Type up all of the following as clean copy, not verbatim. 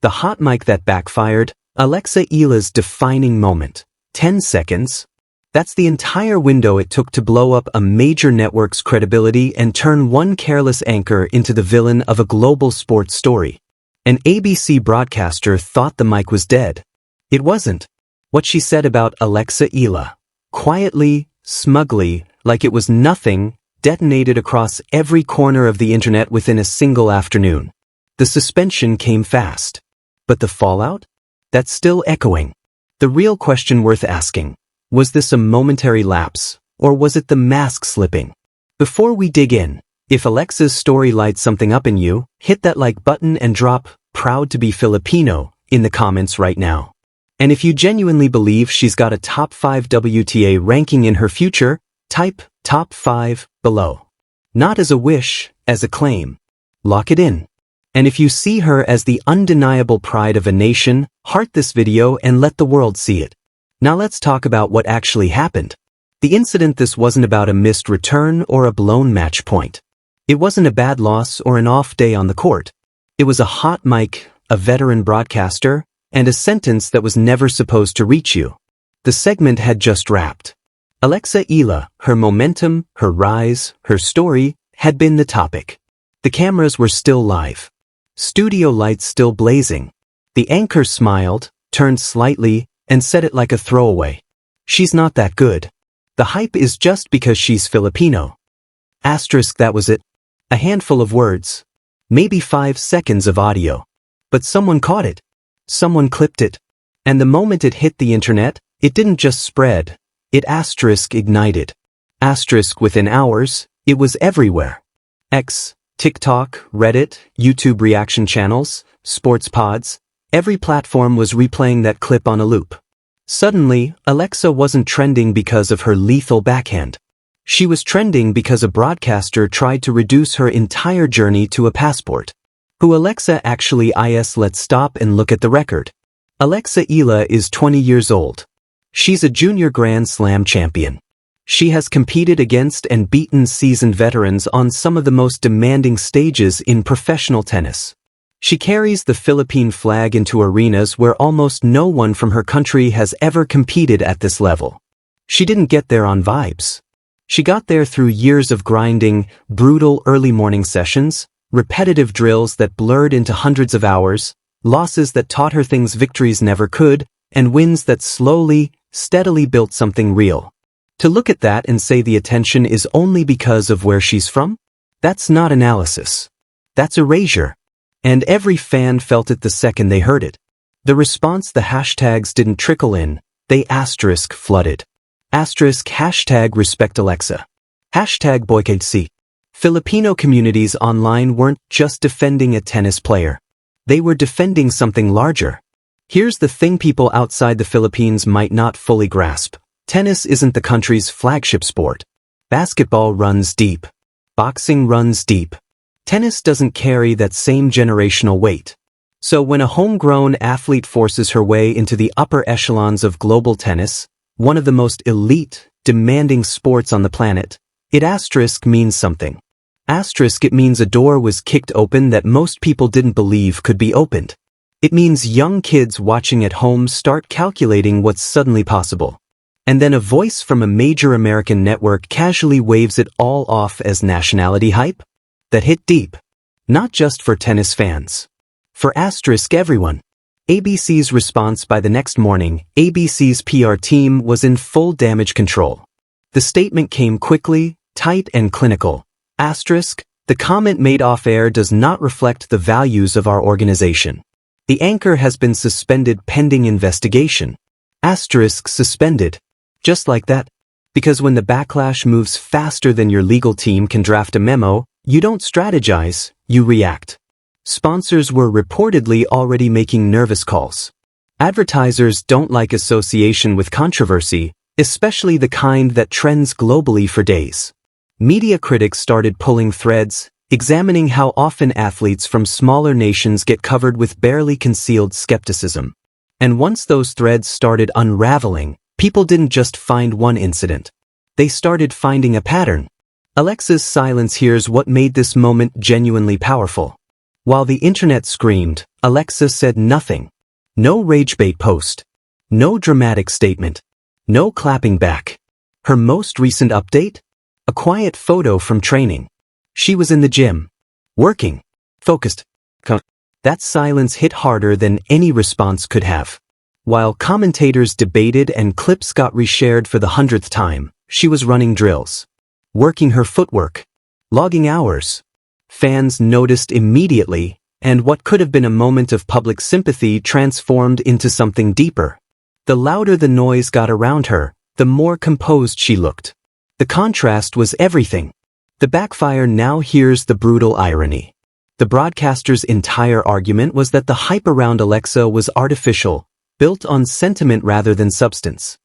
The hot mic that backfired, Alex Eala's defining moment. 10 seconds. That's the entire window it took to blow up a major network's credibility and turn one careless anchor into the villain of a global sports story. An ABC broadcaster thought the mic was dead. It wasn't. What she said about Alex Eala, quietly, smugly, like it was nothing, detonated across every corner of the internet within a single afternoon. The suspension came fast. But the fallout? That's still echoing. The real question worth asking, was this a momentary lapse, or was it the mask slipping? Before we dig in, if Alexa's story lights something up in you, hit that like button and drop "proud to be Filipino" in the comments right now. And if you genuinely believe she's got a top 5 WTA ranking in her future, type top 5 below. Not as a wish, as a claim. Lock it in. And if you see her as the undeniable pride of a nation, heart this video and let the world see it. Now let's talk about what actually happened. The incident. This wasn't about a missed return or a blown match point. It wasn't a bad loss or an off day on the court. It was a hot mic, a veteran broadcaster, and a sentence that was never supposed to reach you. The segment had just wrapped. Alex Eala, her momentum, her rise, her story, had been the topic. The cameras were still live. Studio lights still blazing. The anchor smiled, turned slightly, and said it like a throwaway. She's not that good. The hype is just because she's Filipino. Asterisk. That was it. A handful of words. Maybe 5 seconds of audio. But someone caught it. Someone clipped it. And the moment it hit the internet, it didn't just spread. It ignited. Within hours, it was everywhere. X, TikTok, Reddit, YouTube reaction channels, sports pods, every platform was replaying that clip on a loop. Suddenly, Alexa wasn't trending because of her lethal backhand. She was trending because a broadcaster tried to reduce her entire journey to a passport. Who Alexa actually is? Let's stop and look at the record. Alex Eala is 20 years old. She's a junior Grand Slam champion. She has competed against and beaten seasoned veterans on some of the most demanding stages in professional tennis. She carries the Philippine flag into arenas where almost no one from her country has ever competed at this level. She didn't get there on vibes. She got there through years of grinding, brutal early morning sessions, repetitive drills that blurred into hundreds of hours, losses that taught her things victories never could, and wins that slowly, steadily built something real. To look at that and say the attention is only because of where she's from? That's not analysis. That's erasure. And every fan felt it the second they heard it. The response, the hashtags didn't trickle in, they flooded. Hashtag respect Alexa. Hashtag boycott C. Filipino communities online weren't just defending a tennis player. They were defending something larger. Here's the thing people outside the Philippines might not fully grasp. Tennis isn't the country's flagship sport. Basketball runs deep. Boxing runs deep. Tennis doesn't carry that same generational weight. So when a homegrown athlete forces her way into the upper echelons of global tennis, one of the most elite, demanding sports on the planet, it means something. It means a door was kicked open that most people didn't believe could be opened. It means young kids watching at home start calculating what's suddenly possible. And then a voice from a major American network casually waves it all off as nationality hype? That hit deep. Not just for tennis fans. For everyone. ABC's response. By the next morning, ABC's PR team was in full damage control. The statement came quickly, tight and clinical. The comment made off-air does not reflect the values of our organization. The anchor has been suspended pending investigation. Suspended. Just like that. Because when the backlash moves faster than your legal team can draft a memo, you don't strategize, you react. Sponsors were reportedly already making nervous calls. Advertisers don't like association with controversy, especially the kind that trends globally for days. Media critics started pulling threads, examining how often athletes from smaller nations get covered with barely concealed skepticism. And once those threads started unraveling, people didn't just find one incident. They started finding a pattern. Alexa's silence. Here's what made this moment genuinely powerful. While the internet screamed, Alexa said nothing. No ragebait post. No dramatic statement. No clapping back. Her most recent update? A quiet photo from training. She was in the gym. Working. Focused. That silence hit harder than any response could have. While commentators debated and clips got reshared for the 100th time, she was running drills. Working her footwork. Logging hours. Fans noticed immediately, and what could have been a moment of public sympathy transformed into something deeper. The louder the noise got around her, the more composed she looked. The contrast was everything. The backfire now hears the brutal irony. The broadcaster's entire argument was that the hype around Alexa was artificial, built on sentiment rather than substance.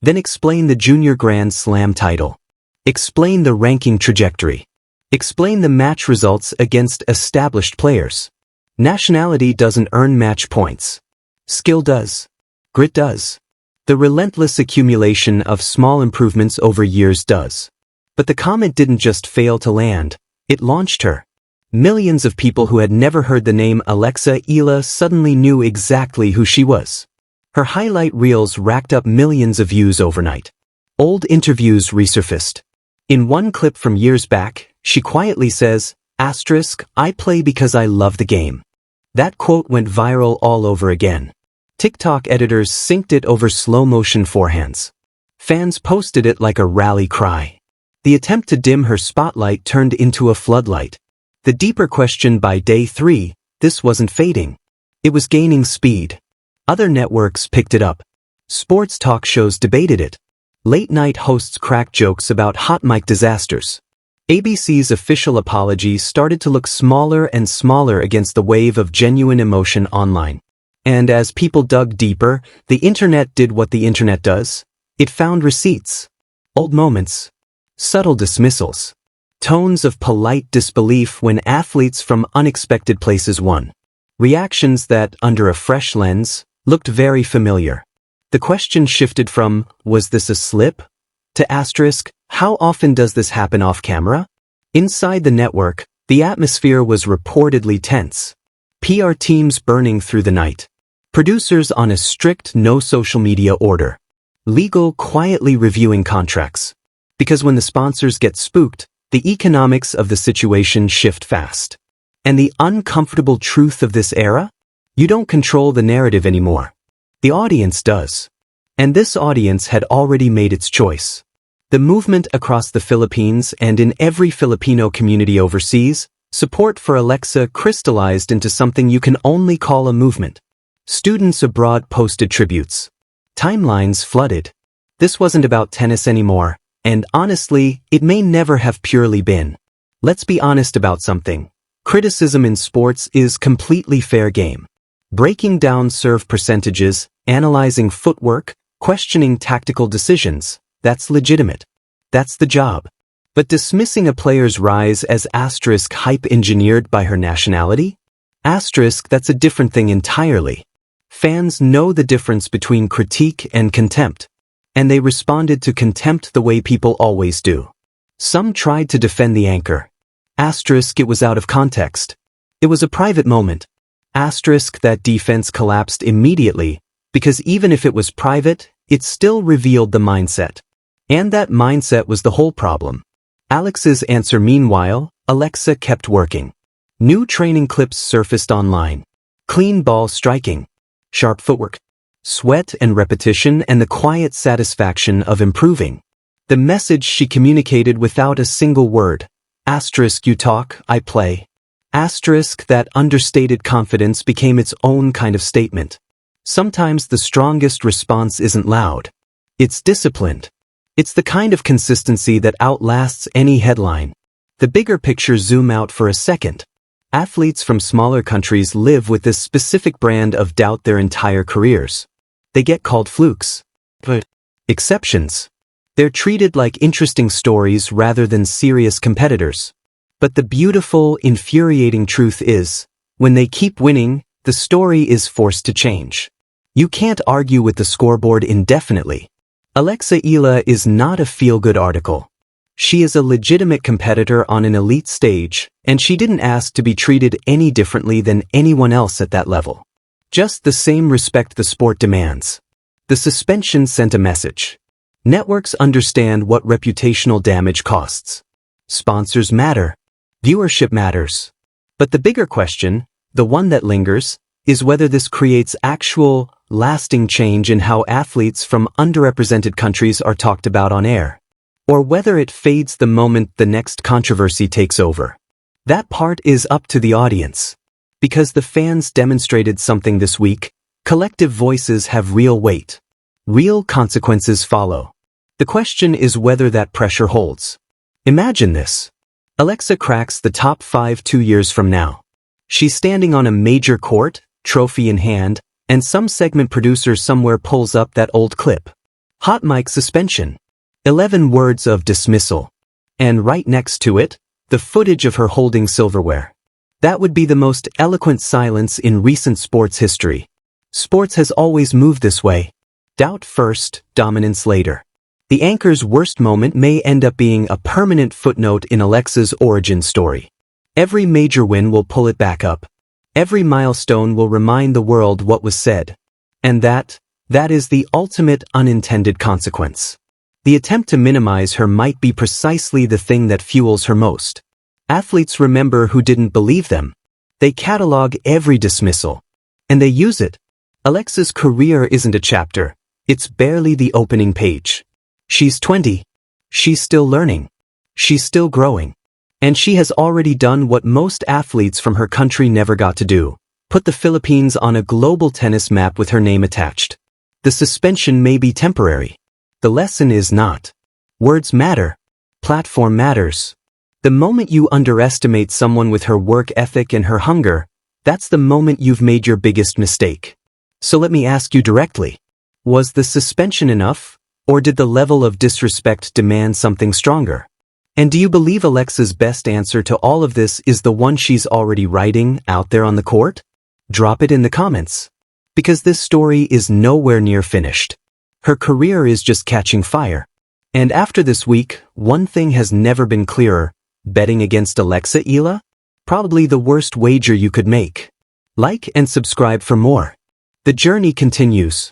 Then explain the Junior Grand Slam title. Explain the ranking trajectory. Explain the match results against established players. Nationality doesn't earn match points. Skill does. Grit does. The relentless accumulation of small improvements over years does. But the comet didn't just fail to land, it launched her. Millions of people who had never heard the name Alexa Eala suddenly knew exactly who she was. Her highlight reels racked up millions of views overnight. Old interviews resurfaced. In one clip from years back, she quietly says, "I play because I love the game." That quote went viral all over again. TikTok editors synced it over slow-motion forehands. Fans posted it like a rally cry. The attempt to dim her spotlight turned into a floodlight. The deeper question by day 3, this wasn't fading. It was gaining speed. Other networks picked it up. Sports talk shows debated it. Late-night hosts cracked jokes about hot mic disasters. ABC's official apology started to look smaller and smaller against the wave of genuine emotion online. And as people dug deeper, the internet did what the internet does. It found receipts. Old moments. Subtle dismissals. Tones of polite disbelief when athletes from unexpected places won. Reactions that, under a fresh lens, looked very familiar. The question shifted from, was this a slip? To how often does this happen off camera? Inside the network, the atmosphere was reportedly tense. PR teams burning through the night. Producers on a strict no social media order. Legal quietly reviewing contracts. Because when the sponsors get spooked, the economics of the situation shift fast. And the uncomfortable truth of this era? You don't control the narrative anymore. The audience does. And this audience had already made its choice. The movement across the Philippines and in every Filipino community overseas, support for Alexa crystallized into something you can only call a movement. Students abroad posted tributes. Timelines flooded. This wasn't about tennis anymore, and honestly, it may never have purely been. Let's be honest about something. Criticism in sports is completely fair game. Breaking down serve percentages, analyzing footwork, questioning tactical decisions, that's legitimate. That's the job. But dismissing a player's rise as hype engineered by her nationality? That's a different thing entirely. Fans know the difference between critique and contempt. And they responded to contempt the way people always do. Some tried to defend the anchor. It was out of context. It was a private moment. That defense collapsed immediately, because even if it was private, it still revealed the mindset. And that mindset was the whole problem. Alex's answer meanwhile, Alexa kept working. New training clips surfaced online. Clean ball striking. Sharp footwork. Sweat and repetition and the quiet satisfaction of improving. The message she communicated without a single word. You talk, I play. That understated confidence became its own kind of statement. Sometimes the strongest response isn't loud. It's disciplined. It's the kind of consistency that outlasts any headline. The bigger picture zoom out for a second. Athletes from smaller countries live with this specific brand of doubt their entire careers. They get called flukes. But exceptions. They're treated like interesting stories rather than serious competitors. But the beautiful, infuriating truth is, when they keep winning, the story is forced to change. You can't argue with the scoreboard indefinitely. Alex Eala is not a feel-good article. She is a legitimate competitor on an elite stage, and she didn't ask to be treated any differently than anyone else at that level. Just the same respect the sport demands. The suspension sent a message. Networks understand what reputational damage costs. Sponsors matter. Viewership matters. But the bigger question, the one that lingers, is whether this creates actual, lasting change in how athletes from underrepresented countries are talked about on air, or whether it fades the moment the next controversy takes over. That part is up to the audience. Because the fans demonstrated something this week, collective voices have real weight. Real consequences follow. The question is whether that pressure holds. Imagine this. Alexa cracks the top 5 2 years from now. She's standing on a major court, trophy in hand, and some segment producer somewhere pulls up that old clip. Hot mic suspension. 11 words of dismissal. And right next to it, the footage of her holding silverware. That would be the most eloquent silence in recent sports history. Sports has always moved this way. Doubt first, dominance later. The anchor's worst moment may end up being a permanent footnote in Alexa's origin story. Every major win will pull it back up. Every milestone will remind the world what was said. And that is the ultimate unintended consequence. The attempt to minimize her might be precisely the thing that fuels her most. Athletes remember who didn't believe them. They catalog every dismissal. And they use it. Alexa's career isn't a chapter. It's barely the opening page. She's 20. She's still learning. She's still growing. And she has already done what most athletes from her country never got to do. Put the Philippines on a global tennis map with her name attached. The suspension may be temporary. The lesson is not. Words matter. Platform matters. The moment you underestimate someone with her work ethic and her hunger, that's the moment you've made your biggest mistake. So let me ask you directly. Was the suspension enough, or did the level of disrespect demand something stronger? And do you believe Alexa's best answer to all of this is the one she's already writing out there on the court? Drop it in the comments. Because this story is nowhere near finished. Her career is just catching fire. And after this week, one thing has never been clearer. Betting against Alex Eala? Probably the worst wager you could make. Like and subscribe for more. The journey continues.